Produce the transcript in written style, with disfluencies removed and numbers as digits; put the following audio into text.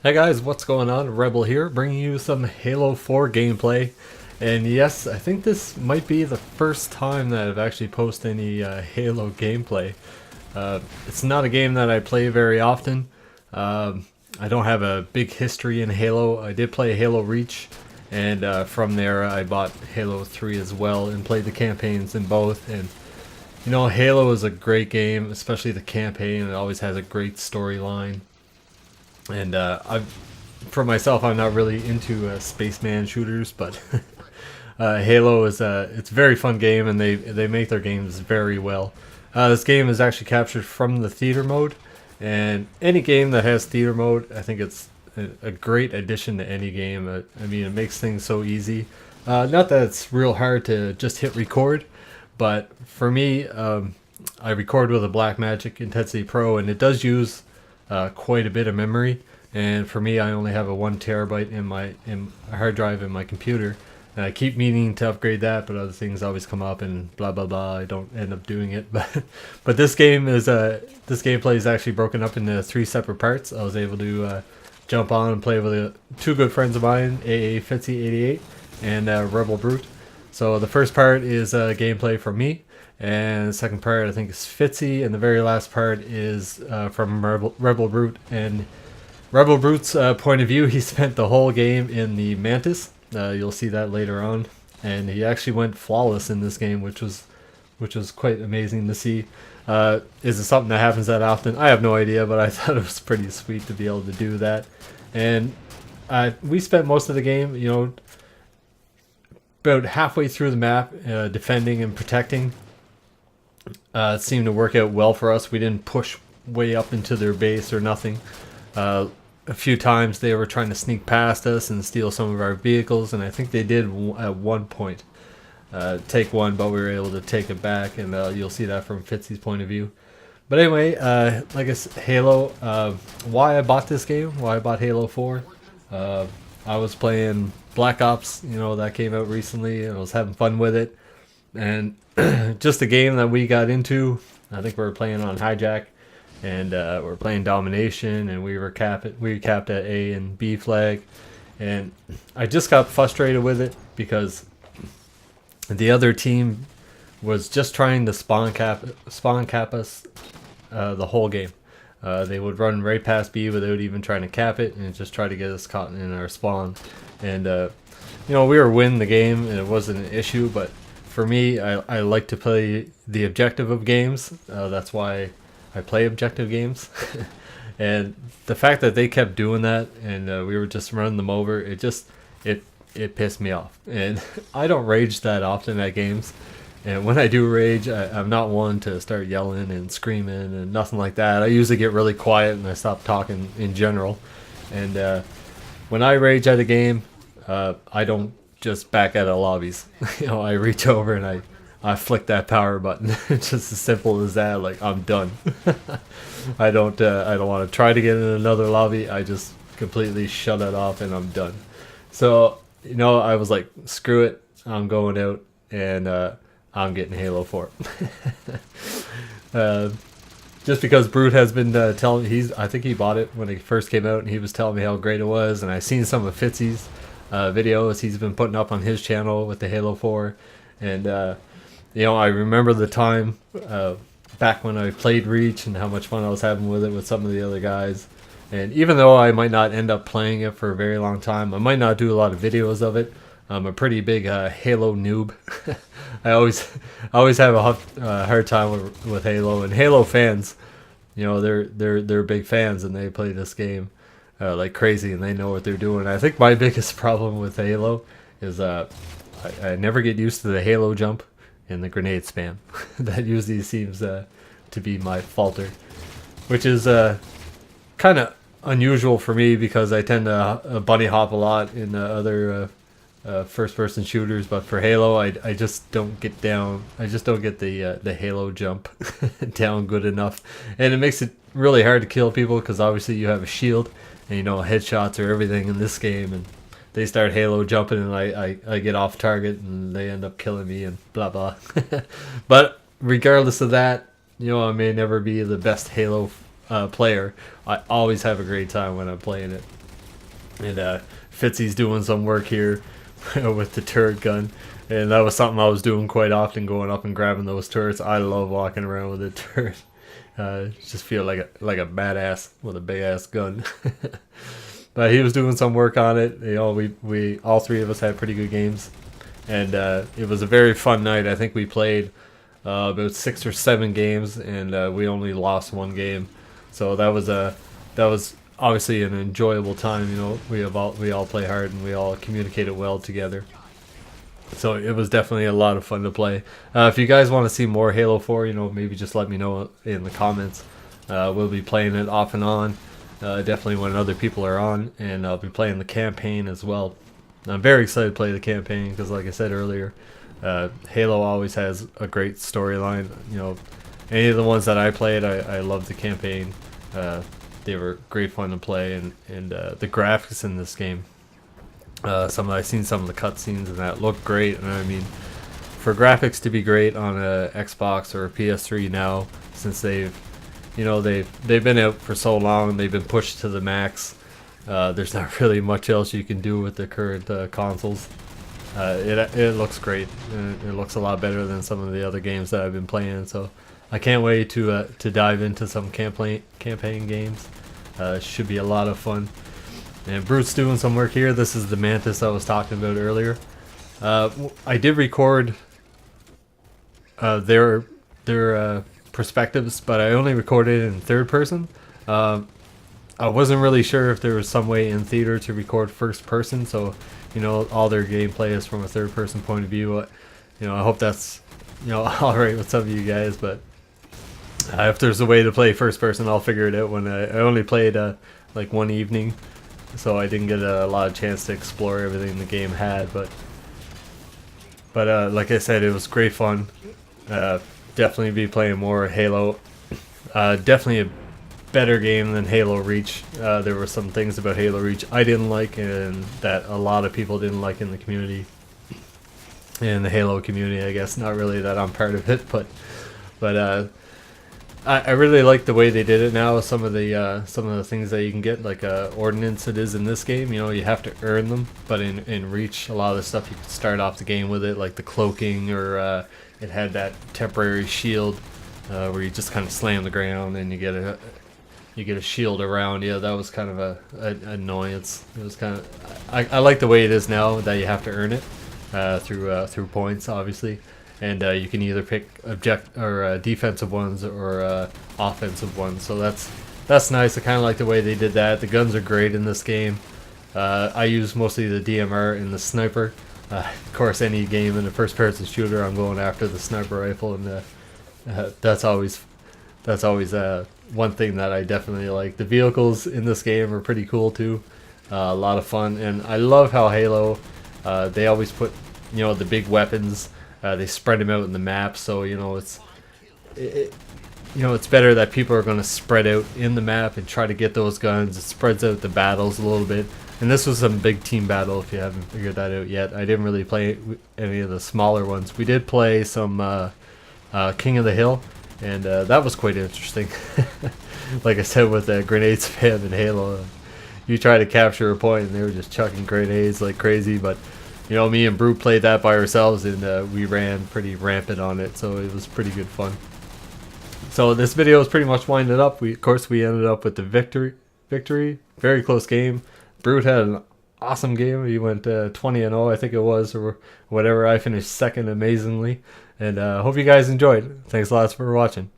Hey guys, what's going on? Rebel here, bringing you some Halo 4 gameplay. And yes, I think this might be the first time that I've actually posted any Halo gameplay. It's not a game that I play very often. I don't have a big history in Halo. I did play Halo Reach, and from there I bought Halo 3 as well and played the campaigns in both. And you know, Halo is a great game, especially the campaign. It always has a great storyline. And for myself, I'm not really into spaceman shooters, but Halo is it's a very fun game, and they make their games very well. This game is actually captured from the theater mode, and any game that has theater mode, I think it's a great addition to any game. I mean, it makes things so easy. Not that it's real hard to just hit record, but for me, I record with a Blackmagic Intensity Pro, and it does use quite a bit of memory. And for me, I only have a 1 terabyte in a hard drive in my computer, and I keep meaning to upgrade that, but other things always come up and blah blah blah. I don't end up doing it. But this game is this gameplay is actually broken up into 3 separate parts. I was able to jump on and play with two good friends of mine, AA Fitzy 88 and Rebel Brute. So the first part is gameplay from me, and the second part I think is Fitzy, and the very last part is from Rebel Brute. And Rebel Brute's point of view, he spent the whole game in the Mantis. You'll see that later on, and he actually went flawless in this game, which was quite amazing to see. Is it something that happens that often? I have no idea, but I thought it was pretty sweet to be able to do that. And we spent most of the game, you know, about halfway through the map, defending and protecting. It seemed to work out well for us. We didn't push way up into their base or nothing. A few times they were trying to sneak past us and steal some of our vehicles, and I think they did at one point take one, but we were able to take it back, and you'll see that from Fitzy's point of view. But anyway, like I said, Halo, why I bought this game, why I bought Halo 4, I was playing Black Ops, you know, that came out recently, and I was having fun with it, and just a game that we got into. I think we were playing on Hijack, and we're playing domination, and we capped at A and B flag, and I just got frustrated with it because the other team was just trying to spawn cap us the whole game. They would run right past B without even trying to cap it, and just try to get us caught in our spawn. And you know, we were winning the game, and it wasn't an issue. But for me, I like to play the objective of games. That's why I play objective games. And the fact that they kept doing that, and we were just running them over, it pissed me off. And I don't rage that often at games, and when I do rage, I'm not one to start yelling and screaming and nothing like that. I usually get really quiet and I stop talking in general. And when I rage at a game, I don't just back out of lobbies. You know, I reach over and I flick that power button. It's just as simple as that. Like, I'm done. I don't want to try to get in another lobby. I just completely shut it off and I'm done. So, you know, I was like, screw it. I'm going out, and I'm getting Halo 4. Just because Brute has been telling, I think he bought it when it first came out, and he was telling me how great it was, and I've seen some of Fitzy's videos he's been putting up on his channel with the Halo 4, and you know, I remember the time back when I played Reach and how much fun I was having with it with some of the other guys. And even though I might not end up playing it for a very long time, I might not do a lot of videos of it. I'm a pretty big Halo noob. I always have a hard time with Halo, and Halo fans, you know, they're big fans, and they play this game like crazy, and they know what they're doing. I think my biggest problem with Halo is I never get used to the Halo jump and the grenade spam. That usually seems to be my falter, which is kind of unusual for me because I tend to bunny hop a lot in other first-person shooters. But for Halo, I just don't get down. I just don't get the Halo jump down good enough, and it makes it really hard to kill people because obviously you have a shield, and you know headshots are everything in this game, and they start Halo jumping, and I get off target, and they end up killing me, and blah blah. But regardless of that, you know, I may never be the best Halo player. I always have a great time when I'm playing it. And Fitzy's doing some work here with the turret gun. And that was something I was doing quite often, going up and grabbing those turrets. I love walking around with a turret. Just feel like a badass with a big ass gun. But he was doing some work on it. You know, we all three of us had pretty good games, and it was a very fun night. I think we played about 6 or 7 games, and we only lost 1 game. So that was obviously an enjoyable time. You know, we all play hard and we all communicated well together. So it was definitely a lot of fun to play. If you guys want to see more Halo 4, you know, maybe just let me know in the comments. We'll be playing it off and on, definitely when other people are on, and I'll be playing the campaign as well. I'm very excited to play the campaign because, like I said earlier, Halo always has a great storyline. You know, any of the ones that I played, I loved the campaign. They were great fun to play, and the graphics in this game. I've seen some of the cutscenes and that look great, and I mean, for graphics to be great on a Xbox or a PS3 now, since they've been out for so long, they've been pushed to the max. There's not really much else you can do with the current consoles. It looks great. It looks a lot better than some of the other games that I've been playing. So I can't wait to dive into some campaign games. Should be a lot of fun. And Brute's doing some work here. This is the Mantis I was talking about earlier. I did record their perspectives, but I only recorded it in third person. I wasn't really sure if there was some way in theater to record first person, so you know, all their gameplay is from a third person point of view. You know, I hope that's, you know, all right with some of you guys, but if there's a way to play first person, I'll figure it out. When I only played like one evening, so I didn't get a lot of chance to explore everything the game had, but like I said, it was great fun. Definitely be playing more Halo. Definitely a better game than Halo Reach. There were some things about Halo Reach I didn't like, and that a lot of people didn't like in the community. In the Halo community, I guess. Not really that I'm part of it, but I really like the way they did it now. Some of the things that you can get, like ordnance it is in this game, you know, you have to earn them. But in Reach, a lot of the stuff you could start off the game with it, like the cloaking, or it had that temporary shield where you just kind of slam the ground and you get a shield around you. That was kind of an annoyance. It was kind of I like the way it is now that you have to earn it through points, obviously. And you can either pick defensive ones or offensive ones. So that's nice. I kind of like the way they did that. The guns are great in this game. I use mostly the DMR and the sniper. Of course, any game in a first-person shooter, I'm going after the sniper rifle, and that's always one thing that I definitely like. The vehicles in this game are pretty cool too. A lot of fun, and I love how Halo they always put, you know, the big weapons. They spread them out in the map, so you know it's better that people are going to spread out in the map and try to get those guns. It spreads out the battles a little bit, and this was some big team battle. If you haven't figured that out yet, I didn't really play any of the smaller ones. We did play some King of the Hill, and that was quite interesting. Like I said, with the grenade spam in Halo, you try to capture a point, and they were just chucking grenades like crazy, but. You know, me and Brute played that by ourselves, and we ran pretty rampant on it, so it was pretty good fun. So this video is pretty much winding up. Of course, we ended up with the victory. Very close game. Brute had an awesome game. He went 20-0, I think it was, or whatever. I finished second amazingly, and hope you guys enjoyed. Thanks a lot for watching.